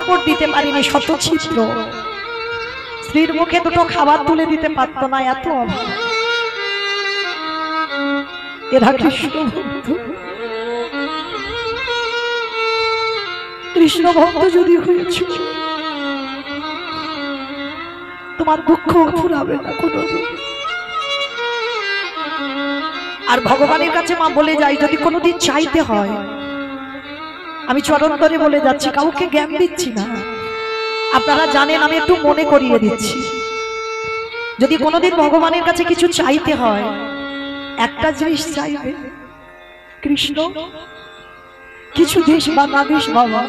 কাপড় দিতে পারিনি, শত ছিদ্র, স্ত্রীর মুখে দুটো খাবার তুলে দিতে পারত না, এত অভাব। এরা কৃষ্ণ ভক্ত, কৃষ্ণ ভক্ত যদি হয়েছ তোমার দুঃখ ফুরাবে না কোনোদিন। আর ভগবানের কাছে মা বলে যাই, যদি কোনোদিন চাইতে হয়, আমি চরণ ধরে বলে যাচ্ছি, কাউকে জ্ঞান দিচ্ছি না, আপনারা জানেন, আমি একটু মনে করিয়ে দিচ্ছি, যদি কোনোদিন ভগবানের কাছে কিছু চাইতে হয়, একটা জিনিস চাইবে, কৃষ্ণ কিছু দিস বা না দিস বাবা,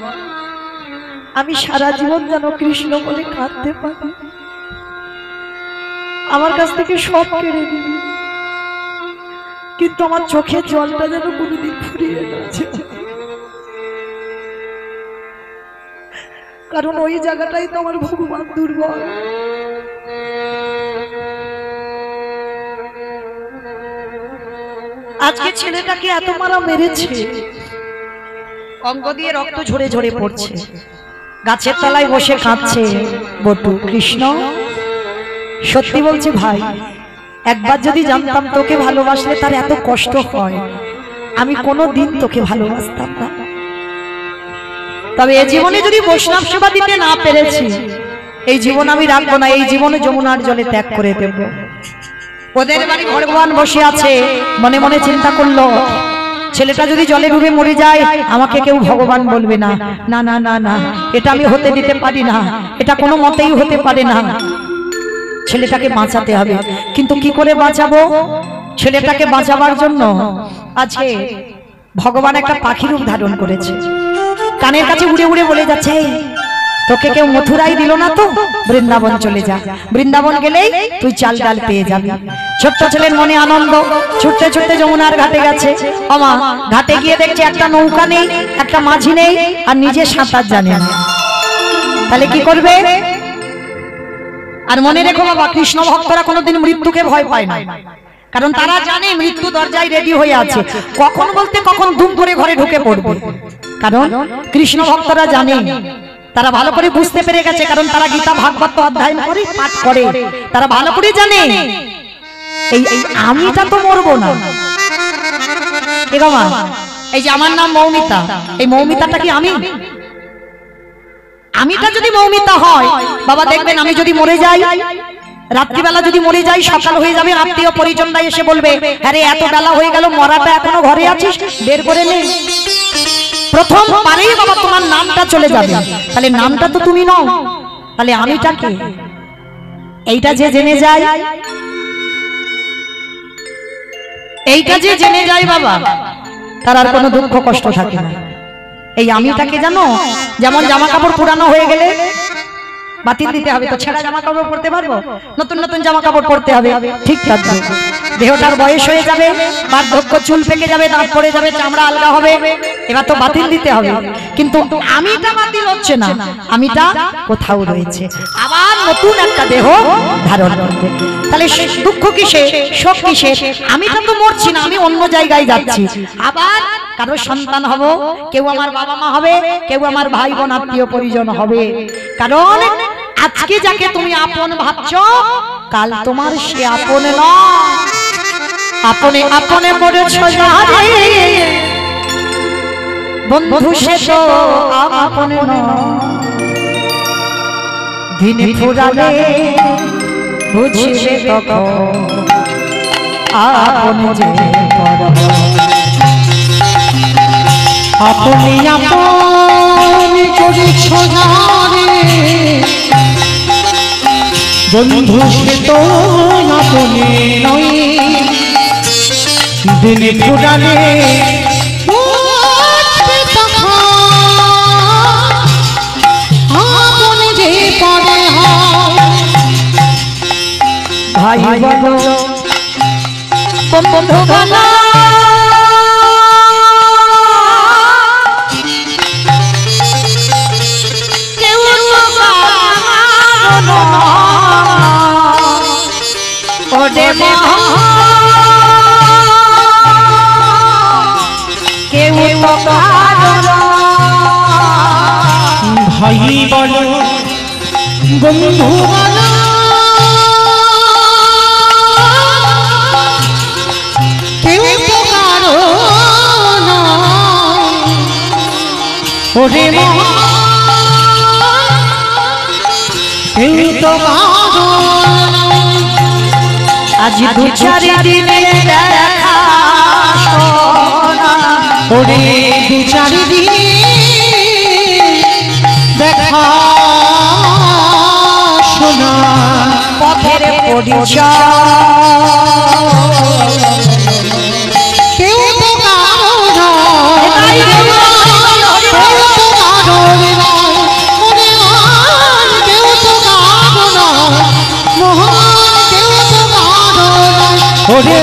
আমি সারা জীবন যেন কৃষ্ণ বলে কাঁদতে পারি, আমার কাছ থেকে সব কেড়ে দিবি, কিন্তু আমার চোখের জলটা যেন কোনোদিন ফুরিয়ে না যায়, কারণ ওই জায়গাটাই তো আমার ভগবান দুর্বল। আজকে ছেলেটাকে এত মারা মেরেছে, অঙ্গ দিয়ে রক্ত ঝরে ঝরে পড়ছে, গাছের তলায় বসে কাঁদছে বটু। কৃষ্ণ সত্যি বলছি ভাই, একবার যদি জানতাম তোকে ভালোবাসলে তার এত কষ্ট হয়, আমি কোনোদিন তোকে ভালোবাসতাম না। তবে এই জীবনে যদি বৈষ্ণব সেবা দিতে না পেরেছি, এই জীবন আমি রাখবো না, এই জীবনে যমুনার জলে ত্যাগ করে দেব। ওদের বাড়ি ভগবান বসে আছে, মনে মনে চিন্তা করলো, ছেলেটা যদি জলে ডুবে মরে যায়, আমাকে কেউ ভগবান বলবে না, না না না না, এটা আমি হতে দিতে পারি না, এটা কোনো মতেই হতে পারে না, ছেলেটাকে বাঁচাতে হবে। কিন্তু কি করে বাঁচাবো? ছেলেটাকে বাঁচাবার জন্য আজকে ভগবান একটা পাখি রূপ ধারণ করেছে, কানের কাছে উড়ে উড়ে বলে যাচ্ছে, তোকে কেউ মথুরাই দিল না তো, বৃন্দাবন চলে যা, বৃন্দাবন গেলেই তুই চাল ডাল পেয়ে যাবি। ছোট্ট ছেলের মনে আনন্দ, ছুটতে ছুটতে যমুনার ঘাটে গেছে। ওমা, ঘাটে গিয়ে দেখছে একটা নৌকা নেই, একটা মাঝি নেই, আর নিজে সাঁতার জানে না, তাহলে কি করবে? আর মনে রেখো বাবা, কৃষ্ণ ভক্তরা কোনোদিন মৃত্যুকে ভয় পায় না, কারণ তারা জানে মৃত্যু দরজায় রেডি হয়ে আছে, কখন বলতে কখন দুম করে ঘরে ঢুকে পড়বে, কারণ কৃষ্ণ ভক্তরা জানে, তারা ভালো করে বুঝতে পেরে গেছে, কারণ তারা গীতা ভাগবত অধ্যয়ন করে পাঠ করে, তারা ভালো করে জানে এই আমিটা তো মরবো না। এই যে আমার নাম মৌমিতা, এই মৌমিতাটা কি আমি? আমিটা যদি মৌমিতা হয় বাবা, দেখবেন আমি যদি মরে যাই, রাত্রিবেলা যদি মরে যাই, সকাল হয়ে যাবে, আত্মীয় পরিজনরা এসে বলবে, আরে এত বেলা হয়ে গেল, মরাটা এখনো ঘরে আছিস, বের করে নে। প্রথম পারেই বাবা তোমার নামটা চলে যাবে, তাহলে নামটা তো তুমি নও, তাহলে আমিটা কে? এইটা যে জেনে যায়, এইটা যে জেনে যায় বাবা, তার আর কোনো দুঃখ কষ্ট থাকে না। এই আমিটাকে জানো, যেমন জামা কাপড় পুরানো হয়ে গেলে বাতিল দিতে হবে, তো ছেঁড়া জামা কাপড় পরতে পারবো? নতুন নতুন জামা কাপড় পরতে হবে, ঠিক আছে? দেহটার বয়স হয়ে যাবে, বার্ধক্য, চুল পেকে যাবে, দাঁত পড়ে যাবে, চামড়া আলগা হবে, এবার তো বাতিল দিতে হবে। কিন্তু আমিটা বাতিল হচ্ছে না, আমিটা কোথাও রয়েছে, আবার নতুন একটা দেহ ধারণ করবে। তাহলে দুঃখ কিসে, শোক কিসে? আমিটা তো মরছি না, আমি অন্য জায়গায় যাচ্ছি, আবার কারো সন্তান হব, কেউ আমার বাবা মা হবে, কেউ আমার ভাই বোন আত্মীয় পরিজন হবে। কারণ আজকে যাকে তুমি আপন ভাবছো, কাল তোমার সে আপন নয়। আপনে আপনে করেছো যারে বন্ধু, সে তো আপন নয়। দিন ফুরালে বুঝবে তখন আপন যে পর। আপনি আপন করেছো যারে বন্ধু, সে তো আপনি নয়। দিন ফুরালে বুঝবে তখন আপন যে পরে হয়। ভাই বলো বন্ধু বলো, ভাই বলো বন্ধু বলো কেউ তো কারো না ওরে মা কেউ তো কারো আজ দু চার দিনে দেখা শোনা ওরে দু চার দিনে দেখা শোনা পথের পরিচয় কেউ তো কারো নয় কেউ তো কারো নয় ওরে মহান কেউ তো কারো নয় মহান কেউ তো কারো নয় ওরে